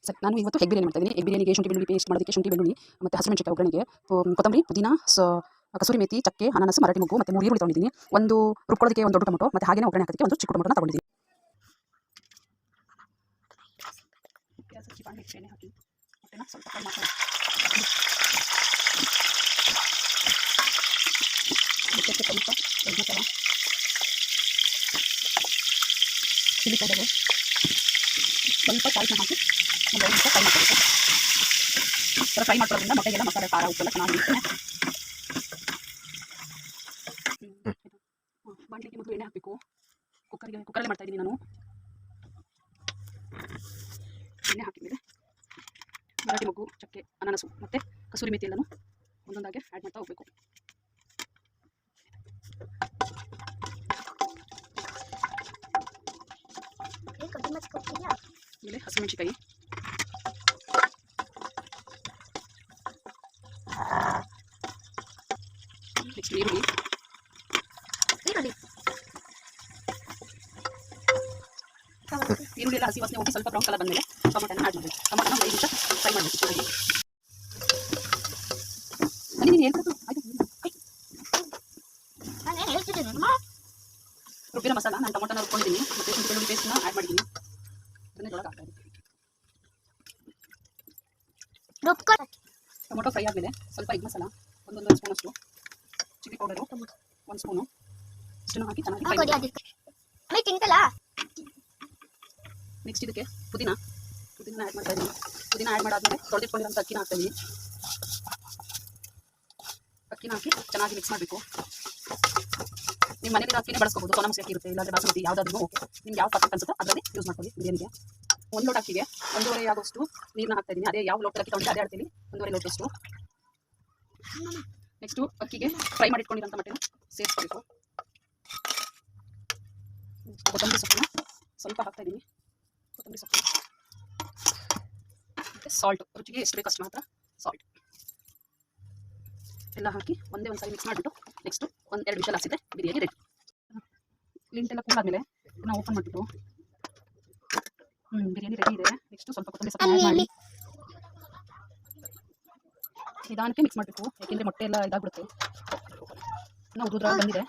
ಸರಿ, ನಾನು ಇವತ್ತು ಎಗ್ ಬಿರಿಯಾನಿ ಮಾಡ್ತಾಯಿದ್ದೀನಿ. ಎಗ್ ಬಿರಿಯಾನಿಗೆ ಶುಂಠಿ ಬೆಳ್ಳುಳ್ಳಿ ಪೇಸ್ಟ್ ಮಾಡೋದಕ್ಕೆ ಶುಂಠಿ ಬೆಳ್ಳುಳ್ಳಿ ಮತ್ತು ಹಸಿಮೆಣಸಿನಕಾಯಿ ಒಗ್ಗರಣೆಗೆ ಕೊತ್ತಂಬರಿ, ಪುದೀನ, ಕಸೂರಿ ಮೇಥಿ, ಚಕ್ಕೆ, ಅನಾನಸ್, ಮರಾಠಿ ಮೊಗ್ಗು ಮತ್ತು 3 ಈರುಳ್ಳಿ ತೊಗೊಂಡಿದ್ದೀನಿ. ಒಂದು ರುಬ್ಕೊಳ್ಳೋದಕ್ಕೆ ಒಂದು ದೊಡ್ಡ ಟೊಮೊಟೊ ಮತ್ತು ಹಾಗೆಯೇ ಒಗ್ಗರಣೆ ಹಾಕೋದಕ್ಕೆ ಒಂದು ಚಿಕ್ಕ ಟೊಮೊಟೊನ ತೊಗೊಂಡಿದ್ದೀನಿ. ಎಣ್ಣೆ ಹಾಕಿ ಮೊಟ್ಟೆನ ಸ್ವಲ್ಪ ಫ್ರೈ ಮಾಡ್ತಾರೆ. ಸ್ವಲ್ಪ ಎಗ್ ಮಸಾಲ, ಚಿಲ್ಲಿ ಪೌಡರು, ಸ್ವಲ್ಪ ಚಾಯ್ನ ಹಾಕಿ ಒಂದು 5 ನಿಮಿಷ ಫ್ರೈ ಮಾಡ್ಕೋಬೇಕು. ಥರ ಫ್ರೈ ಮಾಡ್ಕೊಳ್ಳೋದ್ರಿಂದ ಮೊಟ್ಟೆಗೆಲ್ಲ ಮಸಾಲೆ ಖಾರ ಉಪ್ಪೆಲ್ಲ ಚೆನ್ನಾಗಿ ಬಾಣಲಿಗೆ ಮೊದಲು ಎಣ್ಣೆ ಹಾಕಬೇಕು. ಕುಕ್ಕರಲ್ಲಿ ಮಾಡ್ತಾಯಿದ್ದೀನಿ ನಾನು. ಎಣ್ಣೆ ಹಾಕಿದ್ಮೇಲೆ ಮರಾಠಿ ಮೊಗ್ಗು, ಚಕ್ಕೆ, ಅನಾನಸು ಮತ್ತು ಕಸೂರಿ ಮೇಥಿ ಎಲ್ಲನೂ ಒಂದೊಂದಾಗೆ ಆ್ಯಡ್ ಮಾಡ್ತಾ ಹೋಗಬೇಕು. ಆಮೇಲೆ ಹಸಿಮೆಣಸಿನಕಾಯಿ, ನೆಕ್ಸ್ಟ್ ಈರುಳ್ಳಿ ಎಲ್ಲ ಹಸಿ ವಾಸನೆ ಹೋಗಿ ಸ್ವಲ್ಪ ಬ್ರೌನ್ ಕಲರ್ ಬಂದಮೇಲೆ ಟೊಮೊಟೊನ ಆ್ಯಡ್ ಮಾಡಬೇಕು. ಟೊಮೊಟೊನ 5 ನಿಮಿಷ ಫ್ರೈ ಮಾಡಬೇಕು ಚೆನ್ನಾಗಿ. ನೀನು ಹೇಳ್ಕೊಟ್ಟು ರುಬ್ಬಿರೋ ಮಸಾಲ ನಾನು ಟೊಮೊಟೊನ ರುಬ್ಕೊಂಡಿದ್ದೀನಿ ಮತ್ತು ಶುಂಠಿ ಬೆಳ್ಳುಳ್ಳಿ ಪೇಸ್ಟ್ನ ಆ್ಯಡ್ ಮಾಡಿದ್ದೀನಿ. ಅದನ್ನೇ ಒಳಗೆ ಹಾಕ್ತಾ ಇದ್ದೀನಿ. ಟೊಮೊಟೊ ಫ್ರೈ ಆದಮೇಲೆ ಸ್ವಲ್ಪ ಎಗ್ ಮಸಾಲ ಒಂದೊಂದು ಸ್ಪೂನಷ್ಟು, ಚಿಲ್ಲಿ ಪೌಡರು 1 ಸ್ಪೂನು ಇಷ್ಟನ್ನು ಹಾಕಿ ಚೆನ್ನಾಗಿ ಫ್ರೈ ಮಾಡಿ. ನೆಕ್ಸ್ಟ್ ಇದಕ್ಕೆ ಪುದೀನ ಆ್ಯಡ್ ಮಾಡ್ತಾ ಇದ್ದೀನಿ. ಪುದೀನ ಆ್ಯಡ್ ಮಾಡಾದ್ಮೇಲೆ ತೊಳೆದಿಟ್ಕೊಂಡಿರೋಂಥ ಅಕ್ಕಿನ ಹಾಕ್ತಾಯಿದ್ದೀನಿ. ಅಕ್ಕಿನ ಹಾಕಿ ಚೆನ್ನಾಗಿ ಮಿಕ್ಸ್ ಮಾಡಬೇಕು. ನಿಮ್ಮ ಮನೇಲಿ ಅಕ್ಕಿನೇ ಬಳಸ್ಕೋಬೋದು, ಸೋನಾ ಮಸೂರಿ ಅಕ್ಕಿ ಇರುತ್ತೆ, ಇಲ್ಲಾಂದರೆ ಬಾಸುಮತಿ ಯಾವುದಾದ್ರೂ ಓಕೆ. ನಿಮ್ಗೆ ಯಾವ ಪರ್ಫೆಕ್ಟ್ ಅನ್ಸುತ್ತೋ ಅದರಲ್ಲಿ ಯೂಸ್ ಮಾಡ್ಕೊಳ್ಳಿ ಬಿರಿಯಾನಿಗೆ. 1 ಲೋಟ ಅಕ್ಕಿಗೆ 1.5 ಆಗೋಷ್ಟು ನೀರನ್ನ ಹಾಕ್ತಾಯಿದ್ದೀನಿ. ಅದೇ ಯಾವ ಲೋಟ ಅಕ್ಕಿ ತೊಗೊಂಡು ಅದೇ ಹಾಕ್ತೀನಿ, 1.5 ಲೋಟಷ್ಟು. ನೆಕ್ಸ್ಟು ಅಕ್ಕಿಗೆ ಫ್ರೈ ಮಾಡಿಟ್ಕೊಂಡಿರೋಂಥ ಮೊಟ್ಟೆನ ಸೇರಿಸ್ಬೇಕು. ಕೊತ್ತಂಬರಿ ಸೊಪ್ಪನ್ನ ಸ್ವಲ್ಪ ಹಾಕ್ತಾಯಿದ್ದೀನಿ. ಕೊತ್ತಂಬರಿ ಸೊಪ್ಪು ಮತ್ತು ಸಾಲ್ಟು ರುಚಿಗೆ ಎಷ್ಟು ಬೇಕಷ್ಟು ಮಾತ್ರ ಸಾಲ್ಟ್ ಎಲ್ಲ ಹಾಕಿ ಒಂದೇ ಒಂದು ಸಾರಿ ಮಿಕ್ಸ್ ಮಾಡಿಬಿಟ್ಟು ನೆಕ್ಸ್ಟು 1-2 ವಿಷಲ್ ಹಾಕ್ಸಿದ್ರೆ ಬಿರಿಯಾನಿ ರೆಡಿ. ಲಿಂಟೆಲ್ಲ ಕೂಲ್ ಆದಮೇಲೆ ನಾವು ಓಪನ್ ಮಾಡಿಬಿಟ್ಟು ಬಿರಿಯಾನಿ ರೆಡಿ ಇದೆ. ನೆಕ್ಸ್ಟು ಸ್ವಲ್ಪ ಕೊತ್ತಂಬರಿ ಸೊಪ್ಪು ಆ್ಯಡ್ ಮಾಡಿ ನಿಧಾನಕ್ಕೆ ಮಿಕ್ಸ್ ಮಾಡಬೇಕು, ಯಾಕೆಂದರೆ ಮೊಟ್ಟೆ ಎಲ್ಲ ಇದಾಗ್ಬಿಡುತ್ತೆ. ನಾವು ಉದುರಾಗಿ ಬಂದಿದೆ.